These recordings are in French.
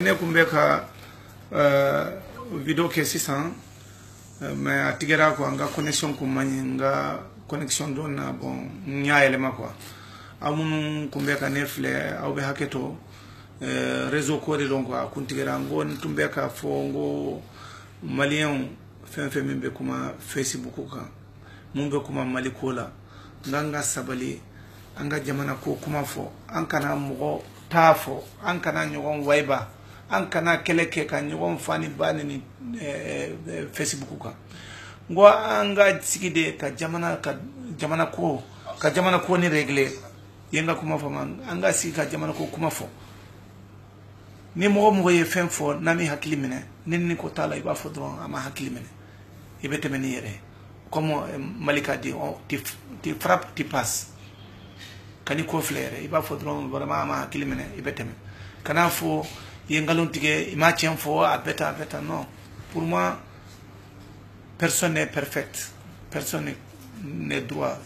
ne kumbe ka video ke sisan mais atigera ko anga connexion ko nga connexion do na bon nyaayele makwa amun kumbe ka nefle awbe haketo réseau ko de donc kuntigera ngon tumbe ka fongo malien fen mimbe kuma facebook ka mumbe kuma malikola nganga sabali anga jamana ko kuma fo an kana mugo tafo an kana nyogon waiba an kana keleke ka nyogon fani bani ni facebook ka ngo anga sigide ka jamana ko ni regle yenga kuma fo anga sigi ka jamana ko kuma fo ni mugo ye fen fo nami hakili mine ninni ko tala iba fo don ama hakili mine ibete meni yere comme Malika dit tu frappes tu passes kani ko flaire iba fo don vraiment ama hakili mine ibete men kana fo yengalon tige ima tien fo abeta non pour moi personne n'est perfect, personne n'est droit,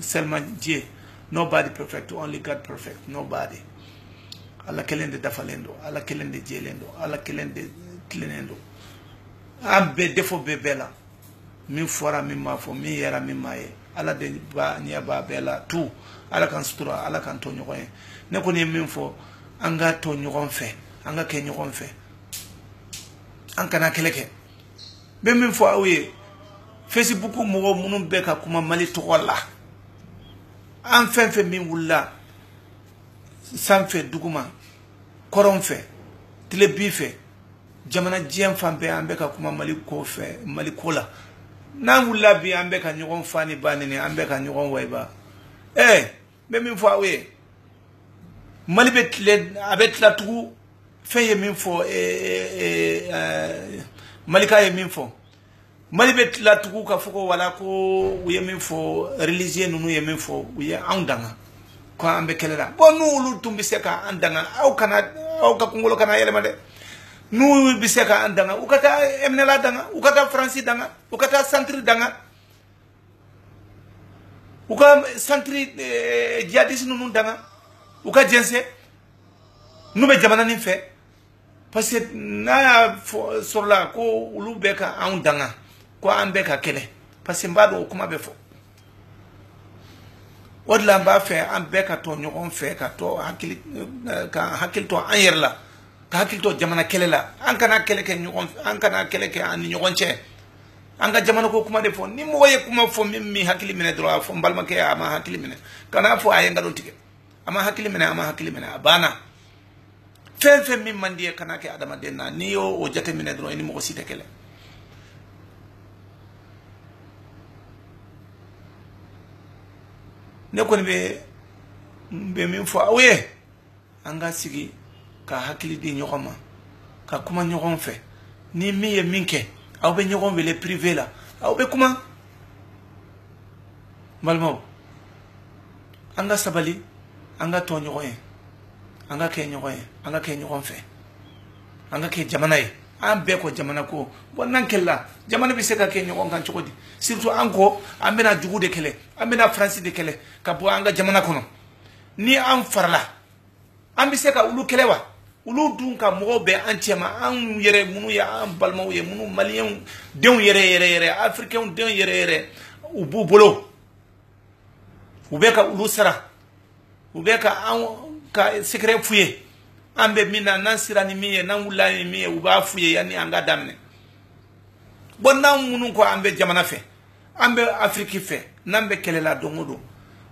seulement Dieu. Nobody perfect, only God perfect, nobody. Allah kelende dafalendo, Allah kelende jelendo, Allah kelende clenendo. Ambe defo bebela, min fora min mafo, min yera min maye. Allah de ba nya ba bela tout. Allah kan sutura, Allah kan to nyokoye. Ne ko ni min fo anga to nyokon fe, anga ke nyokon fe. An kana keleke. Be min fo awe Facebook mo munun be ka kuma mali to wala an fen min wulla san fe duguma koron fe tele bi fe jamana jiem fambe an be ka kuma mali ko fe mali kola na wulla bi an be ka nyogon fani banini an be ka nyogon wayba be min fo awe mali be tele abet la tugu fe ye min fo malika ye min fo mali bet la tugu ka foko wala ko uye min fo religieux nunu ye min fo uye andanga ko ambe kelela bon nu tumbi seka andanga au ka kungolo kana yelema de nu biseka andanga ukata emnela danga ukata franci danga ukata centre danga uka centre jihadis nunu danga uka jense nu be jamana ni fe parce que na sur la ko ulu beka andanga ko ambe ka kele parce que mbado kuma be fo odla mba fe ambe ka to nyogon fe ka to hakil to anyerla ka hakil to jamana kele la an kana kele ke nyogon an kana kele ke an nyogon che anga jamana ko kuma de fo ni mo ye kuma fo mi hakili mine droit fo mbalma ke ama hakili mine kana fo ayenga don tike ama hakili mine abana fen mi mandi kana ke adama denna ni o jate mine droit ni mo ko site kele ne koni be min fo awe anga sigi ka hakili di nyokoma ka kuma nyokon fe ni mi ye minke aw be nyokon wele privé la aw be kuma malmo anga sabali anga to nyokon anga ke nyokon fe anga ke jamana ye an be ko jamana ko wannan kella jamana bi se ka ke nyokon kan chokodi surtout anko amena jugu de kele amena france de kele ka bo anga jamana kono ni an farla an bi se ka ulu kelewa ulu dun ka mo be antiema an yere munu ya an balma ye munu malien den yere africain den yere ubu bolo ubeka ulu sara ubeka an ka secret fuye ambe mina nan sirani miye nan wulani miye uba fuye yani anga damne bon nan munu ko ambe jamana fe ambe afriki fe nambe kelela dongodo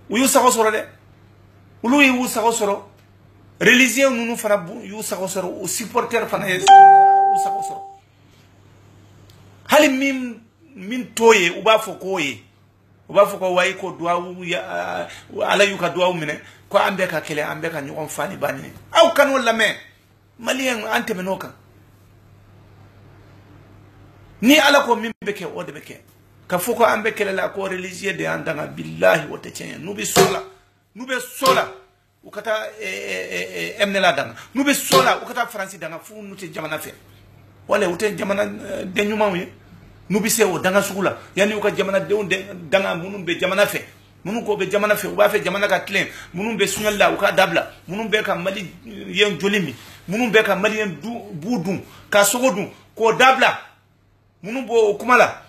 uyu sago soro de ulu yu sago soro religieux nunu fana yu sago soro o supporter fana yu sago soro hali min toye uba fo ko wayi ko duawu ya ala yu ka duawu mine ko ambe ka kele ambe ka nyogon fani bani aw kan wala me malien ante menoka ni ala ko min beke o de beke ka foko ambe kele la ko religieux de andanga billahi wote chen nubi sola ukata emnela danga nubi sola ukata france danga fu nuti jamana fe wala ute jamana de nyuma wi nubi se o danga sugula yani uka jamana de danga munun be jamana fe munun ko be jamana fe uba fe jamana ka clean munun be sunyalla uka dabla munun be ka mali yen jolimi munun be ka malien bu dun ka sogo dun ko dabla munun bo kumala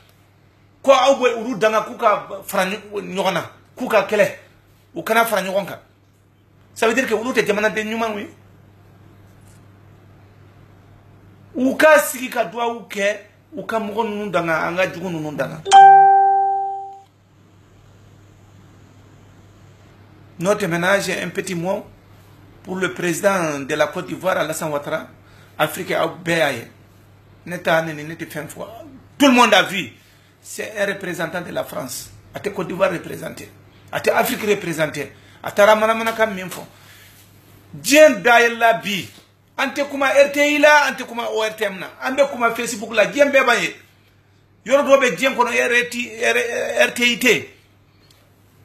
ko aw boy uru danga ku ka fara ñogona ku ka kele u kana fara ñogonka ça veut dire que ulu te jamana de ñuma wi u ka sigi ka duwa u ke u ka mogo nunu danga anga jugu nunu danga notre ménage un petit mot pour le président de la Côte d'Ivoire Alassane Ouattara Afrique a béaye neta neni neti fin fois tout le monde a vu c'est un représentant de la France à te Côte d'Ivoire représenté à te Afrique représenté à ta ramana kam minfo dien bayella bi ante kuma RTI la ante kuma ORTM na ambe kuma Facebook la dien be baye yoro do be dien kono RTI te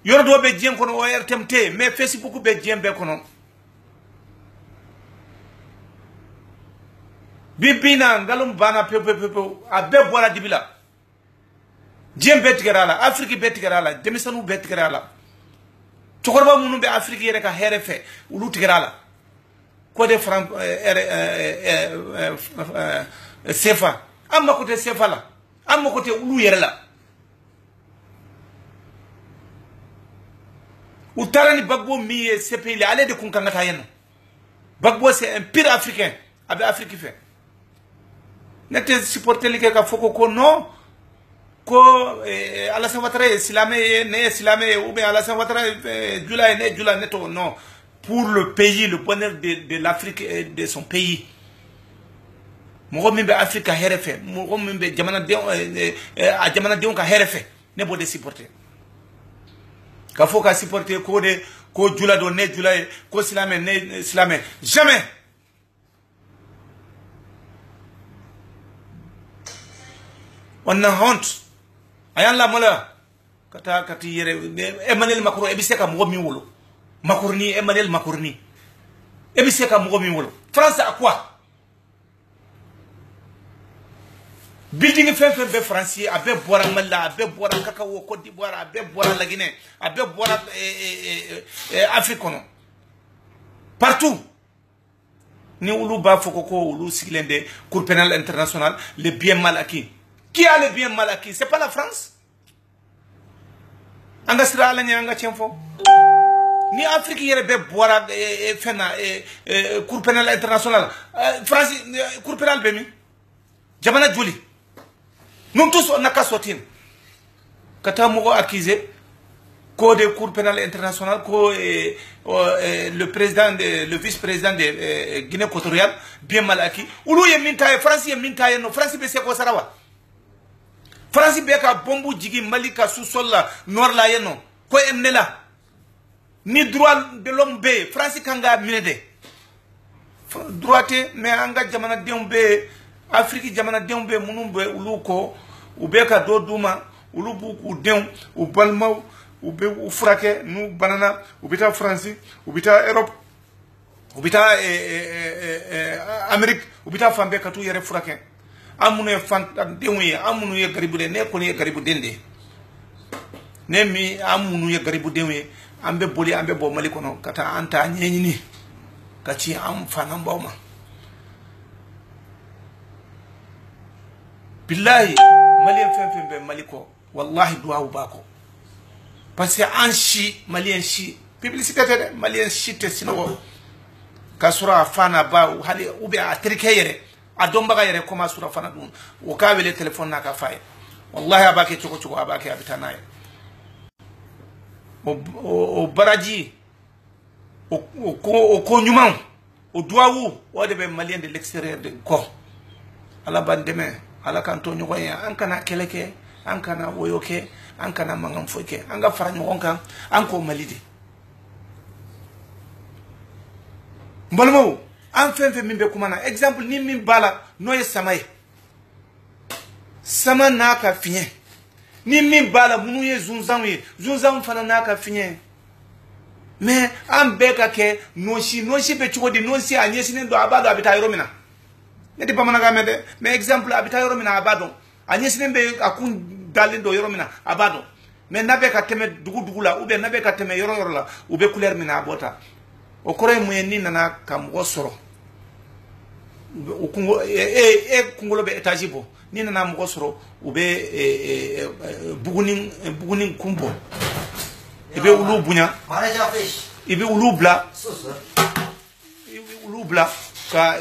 yoro do be dien kono ORTM te mais Facebook be dien be kono bibina ngalum bana pepe abe bola dibila dien be tigarala Afrique be tigarala demisanu be tigarala Tokorba munu be Afrique yere ka here fe ulu tigrala ko de franc CFA amma ko te CFA la amma ko te ulu yere la utarani bagbo mi CPI le ale de kun kangata yeno bagbo c'est un pire africain abe Afrique fait nete supporter li ka foko ko non ko Alassane Ouattara Silame ne Silame ou bien Alassane Ouattara Jula ne Jula neto non pour le pays le bonheur de l'Afrique et de son pays mo mimbe Afrique a herefe mo mimbe jamana de a jamana de on ka herefe ne bo de supporter ka faut ka supporter ko de ko Jula do ne Jula ko Silame ne Silame jamais on a honte ayan la mola kati yere Emmanuel Macron ebiseka mo mi wolo Macorni Emmanuel Macorni ebiseka mo mi wolo France à quoi building fe be français abe bora malla abe bora kakao Côte d'Ivoire abe bora la Guinée abe bora Afrique kono partout ni ulu ba foko ulu siglende cour pénal international les biens mal acquis. Qui a le bien mal acquis? C'est pas la France. Anga sira ala nyanga chemfo. Ni Afrique yere be boira fena cour pénal international. France cour pénal be mi. Jamana joli. Nous tous on a qu'à sortir. Kata mo accusé ko de cour pénal international ko le président le vice-président de Guinée équatoriale bien mal acquis. Ulu ye minkaye France ye minkaye no France be se ko sarawa. France be ka bombu jigi malika sous-sol la nord la yeno ko emnela ni droit de l'homme be France kanga minede droite mais anga jamana dembe Afrique jamana dembe munumbe uluko ubeka do duma ulubu ku dem u balma ube u frake nu banana ubita France ubita Europe ubita Amérique ubita fambe katu yere frake amune fantam dewe amunu ye garibu de ne ko ne garibu dende ne mi amunu ye garibu dewe ambe boli ambe bo mali kono kata anta nyenyini kachi am fanam bawma billahi malien fem be maliko wallahi duwa bako parce que anchi malien chi publicité de malien chi te sino kasura fana ba hali ube atrikeyere adomba yere koma sura fana dun o ka wele telephone na ka fay wallahi abake choko abake abitanaye o baraji o ko nyuma o duawu o de be malien de l'extérieur de ko ala bandeme ala kanto nyugo ya an kana keleke an kana woyoke an kana mangam foke an ga fara nyugo kan an ko malide mbalmo an fenfe min be kuma na exemple ni min bala noye samaye sama naka finye ni min bala munu ye zunzan fana naka finye mais an beka ke noshi be chukodi noshi anyesine do abado abita yoromina neti pamana ga mede mais exemple abita yoromina abado anyesine be akun dalindo yoromina abado mais nabe ka teme dugu la ube nabe ka teme yoro la ube couleur mina abota o kore muyeni nana kam wosoro kungolo be étage bo ni nana mo soro u be bugunin kumbo ibe ulu bunya ibe ulu bla ka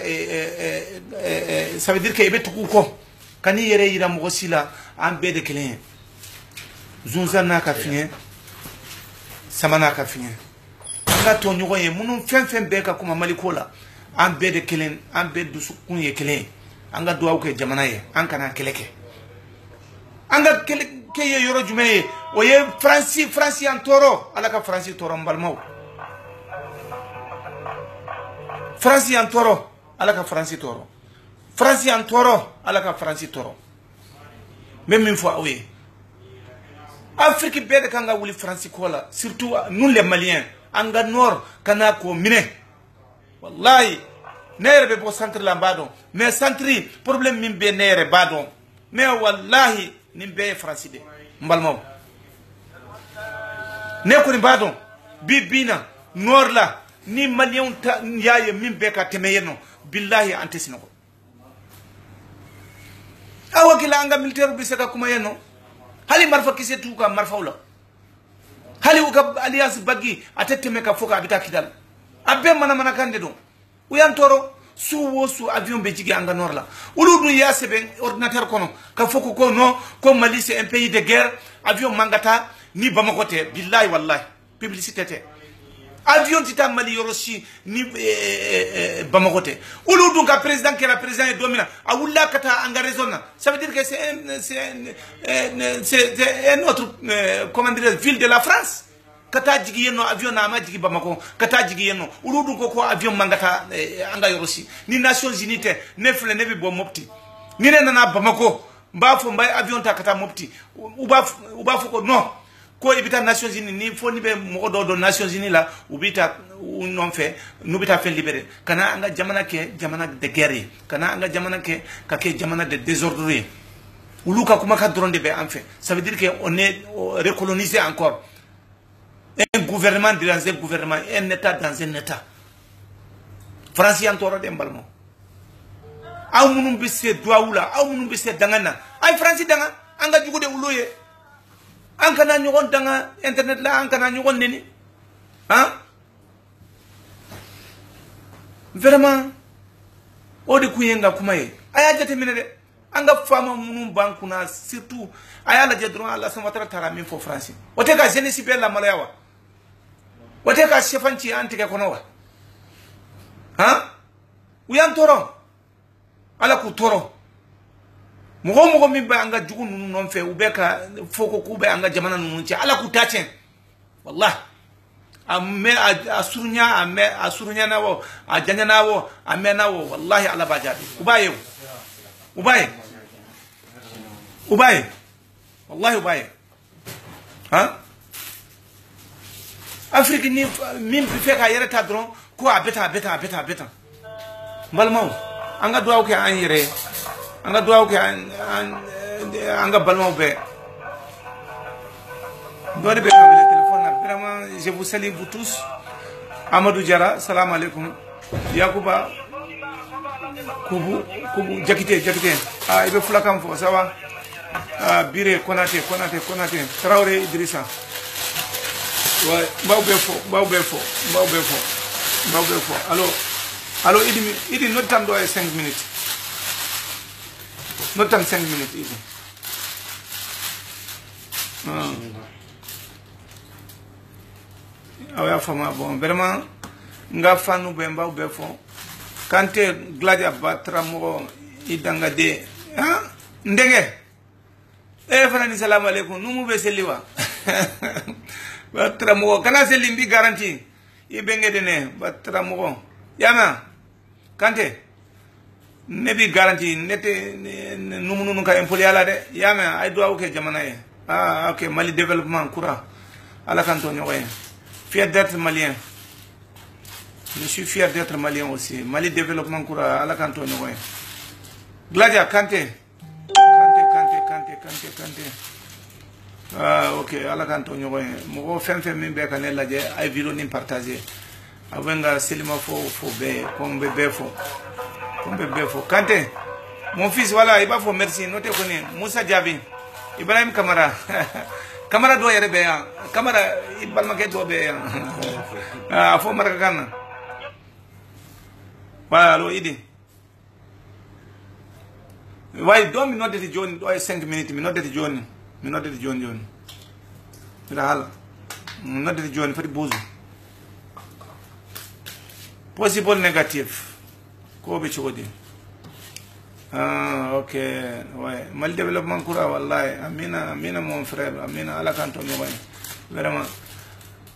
ça veut dire que ibe tukuko kani yere yira mo sila an be de kelen zunzana ka finye samana ka finye nga to nyugo ye munun fen be ka kuma malikola an be de kelen an be dusu kun ye kelen an ga duwaw ke jamana ye an kana keleke an ga keleke ye yoro jume ye o ye France an toro ala ka France toro mbalmaw France an toro ala ka France toro France an toro ala ka France toro même une fois oui Afrique be de kanga wuli France kola surtout nous les Maliens anga nord kana ko mine wallahi nere be bo centre la badon mais centre problème min be nere badon mais wallahi nimbe France de mbalmo ne ko ni badon bibina nord la ni malien yaye min be ka temeyeno billahi antesino ko awakila anga militaire bi seka kuma yeno hali marfa kise tuka marfa ula hali uka alias bagi ateteme ka foka abita kidal abbe mana kande don uyantoro su avion be jigi anga norla uludu ya sebe ordinateur kono ka foko ko no ko Mali c'est un pays de guerre avion mangata ni Bamako te billahi wallahi publicité te avion tita Mali yoroshi ni Bamako te uludu ka président qui est président et domina awulla kata anga raisonna ça veut dire que c'est un autre comment dire ville de la France kata jigi yeno avion na ma jigi Bamako kata jigi yeno uludu ko avion mangata anga yoroshi ni Nations Unies te nefle nebi bo mopti ni nana Bamako mbafo mbay avion ta kata mopti ubafo ko non ko ibita Nations Unies ni fo ni be mo do Nations Unies la ubita non fait nubita fait libérer kana anga jamana de guerre kana anga jamana ke jamana de désordre uluka kuma ka dronde be en fait ça veut dire que on est recolonisé encore un gouvernement dans un gouvernement un état dans un état France en toro de mbalmo aw munum be se douaoula aw munum be se dangana ay France danga anga jugo de uloye an kana ñogon danga internet la an kana ñogon neni hein vraiment o de kuyenga kuma ye aya jate mine de anga fama munum bankuna surtout aya la jedron Allah subhanahu tara min fo France wote ka jeunesse be la malayawa wote ka chefanci antike kono wa hein uyan toro ala ku toro mogo mi ba anga jugu nunu non fe ubeka foko kube anga jamana nunu ci ala ku tachen wallahi amme asurunya nawo ajanya nawo amme nawo wallahi ala bajadi ubaye wallahi ubaye ha Afrique ni min fe ka yere ta dron ko abeta balmaw anga duaw ke an yere anga duaw ke anga balmaw be dori be ko le téléphone vraiment je vous salue vous tous Amadou Diarra salam alaikum Yakuba kubu jakite ibe fulakam fo ça va Bire Konaté Traoré Idrissa ouais bawbe fo allo idi not tam do 5 minutes not tam 5 minutes idi awa fama bon vraiment nga fanu be bawbe fo kante gladia batra mo idanga de hein ndenge frani salam alaikum numu be seliwa batra mo kana selimbi garantie ibenge dene batra mo yama kante nebi garantie nete numu ka impoli ala de yama ay do awke jamana ye ok Mali développement courant ala kanto nyoy fier d'être malien je suis fier d'être malien aussi Mali développement courant ala kanto nyoy gladia kante ok ala kanto nyoy mo fem min be kan la je ay vidéo ni partager avenga selima fo be ko be fo Kumbe befo. Kante. Mon fils, voilà, il va faut merci. Notez connaît. Moussa Diaby. Ibrahim Kamara. Kamara doit y aller. Kamara, il va manquer doit bien. Ah, faut marquer quand. Voilà, alors, il dit. Why don't me not that John 5 minutes, me not that John. Me not that John. Not that John for the bozo. Possible negative. Ko be chodi. Ah, okay. Ouais. Mal développement kura wallahi. Amina mon frère. Amina ala kanto nyoy. Vraiment.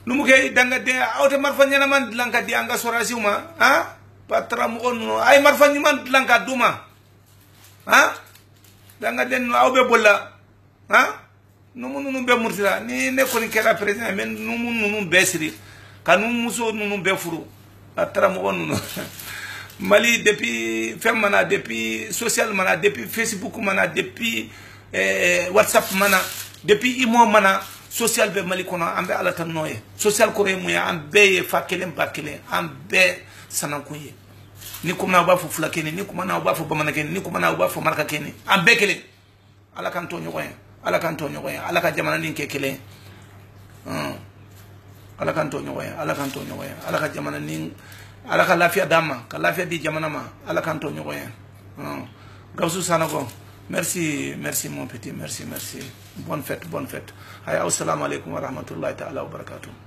Numu kay danga de awte marfanya man lanka di anga sorasi uma, ha? Patra mo no ay marfanya man lanka duma. Ha? Danga den awbe bolla. Ha? Numu be murtila ni ne ko ni kera president men numu besri. Kanu muso numu be furu. Patra mo no. Mali depuis Femana, depuis social mana, depuis Facebook mana, depuis WhatsApp mana, depuis Imo mana, social be Mali kona ambe ala tan noye. Social kore muya ambe fakelen bakelen ambe sanankuye. Ni kuma ba fu fulakeni, ni kuma na ba fu bamanakeni, ni kuma na ba fu markakeni. Ambe kele. Ala kan tonyo koyen. Ala kan tonyo koyen. Ala ka jamana nin kekele. Ala kan tonyo koyen. Ala kan tonyo koyen. Ala ka jamana nin ala ka lafiya dama ka lafiya di jamana ma ala kan to ñogo yen Gawsu Sanogo merci mon petit merci bonne fête ay assalamu alaikum wa rahmatullahi ta'ala wa barakatuh